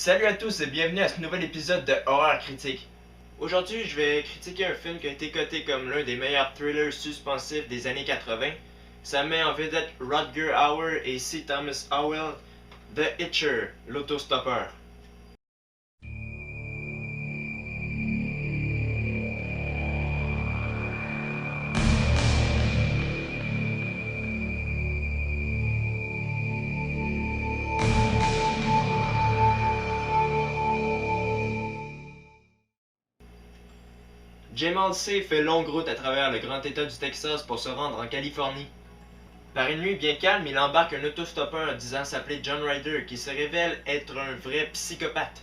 Salut à tous et bienvenue à ce nouvel épisode de Horreur Critique. Aujourd'hui, je vais critiquer un film qui a été coté comme l'un des meilleurs thrillers suspensifs des années 80. Ça met en vedette Rutger Hauer et C. Thomas Howell, The Hitcher, l'autostoppeur. Jim Halsey fait longue route à travers le grand état du Texas pour se rendre en Californie. Par une nuit bien calme, il embarque un autostoppeur disant s'appeler John Ryder qui se révèle être un vrai psychopathe.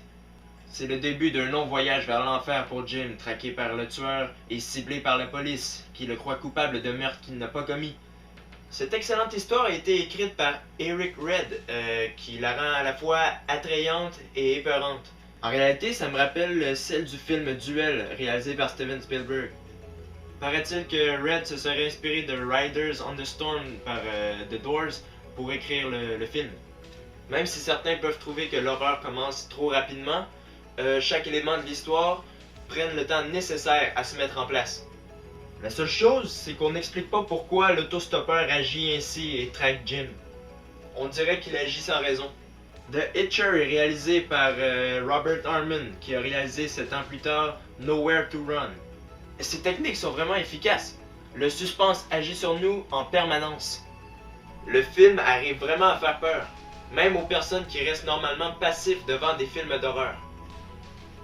C'est le début d'un long voyage vers l'enfer pour Jim, traqué par le tueur et ciblé par la police, qui le croit coupable de meurtres qu'il n'a pas commis. Cette excellente histoire a été écrite par Eric Red, qui la rend à la fois attrayante et épeurante. En réalité, ça me rappelle celle du film Duel, réalisé par Steven Spielberg. Paraît-il que Red se serait inspiré de Riders on the Storm par The Doors pour écrire le film. Même si certains peuvent trouver que l'horreur commence trop rapidement, chaque élément de l'histoire prenne le temps nécessaire à se mettre en place. La seule chose, c'est qu'on n'explique pas pourquoi l'autostoppeur agit ainsi et traque Jim. On dirait qu'il agit sans raison. The Hitcher est réalisé par Robert Harmon, qui a réalisé 7 ans plus tard Nowhere to Run. Ces techniques sont vraiment efficaces. Le suspense agit sur nous en permanence. Le film arrive vraiment à faire peur, même aux personnes qui restent normalement passifs devant des films d'horreur.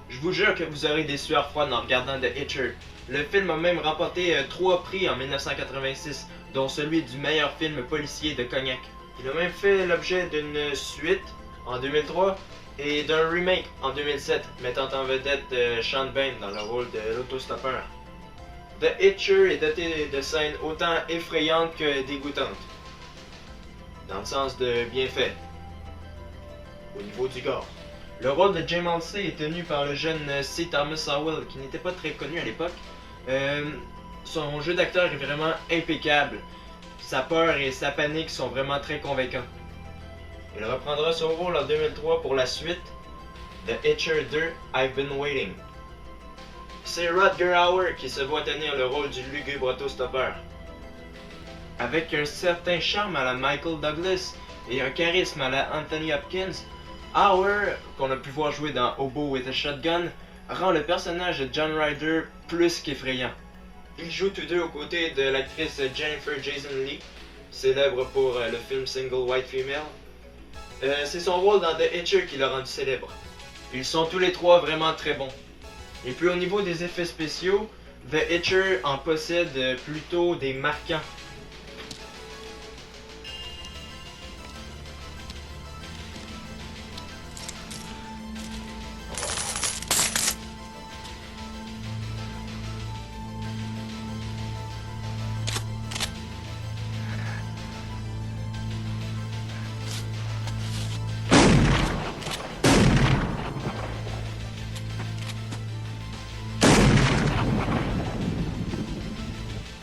Je vous jure que vous aurez des sueurs froides en regardant The Hitcher. Le film a même remporté 3 prix en 1986, dont celui du meilleur film policier de Cognac. Il a même fait l'objet d'une suite en 2003 et d'un remake en 2007, mettant en vedette Sean Bain dans le rôle de l'autostoppeur. The Hitcher est doté de scènes autant effrayantes que dégoûtantes, dans le sens de bien fait, au niveau du gore. Le rôle de Jim Halsey est tenu par le jeune C. Thomas Howell, qui n'était pas très connu à l'époque. Son jeu d'acteur est vraiment impeccable. Sa peur et sa panique sont vraiment très convaincants. Il reprendra son rôle en 2003 pour la suite, The Hitcher 2, I've Been Waiting. C'est Rutger Hauer qui se voit tenir le rôle du lugubre autostoppeur. Avec un certain charme à la Michael Douglas et un charisme à la Anthony Hopkins, Hauer, qu'on a pu voir jouer dans Hobo with a Shotgun, rend le personnage de John Ryder plus qu'effrayant. Ils jouent tous deux aux côtés de l'actrice Jennifer Jason Leigh, célèbre pour le film Single White Female. C'est son rôle dans The Hitcher qui l'a rendu célèbre. Ils sont tous les trois vraiment très bons. Et puis au niveau des effets spéciaux, The Hitcher en possède plutôt des marquants.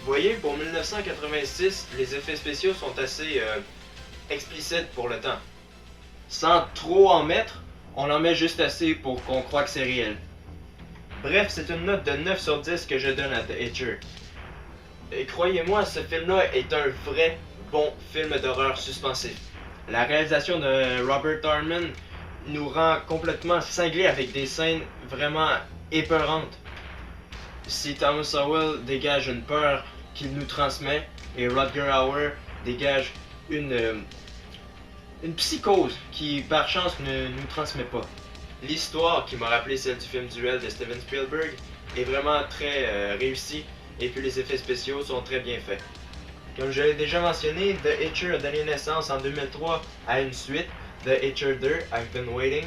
Vous voyez, pour 1986, les effets spéciaux sont assez explicites pour le temps. Sans trop en mettre, on en met juste assez pour qu'on croie que c'est réel. Bref, c'est une note de 9 sur 10 que je donne à The Hitcher. Et croyez-moi, ce film-là est un vrai bon film d'horreur suspensif. La réalisation de Robert Harmon nous rend complètement cinglés avec des scènes vraiment épeurantes. Si Thomas Howell dégage une peur qu'il nous transmet et Rutger Hauer dégage une psychose qui par chance ne nous transmet pas. L'histoire, qui m'a rappelé celle du film Duel de Steven Spielberg, est vraiment très réussie et puis les effets spéciaux sont très bien faits. Comme je l'ai déjà mentionné, The Hitcher a donné naissance en 2003 à une suite, The Hitcher 2, I've Been Waiting.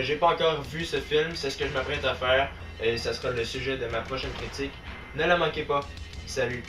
J'ai pas encore vu ce film, c'est ce que je m'apprête à faire et ça sera le sujet de ma prochaine critique. Ne la manquez pas. Salut!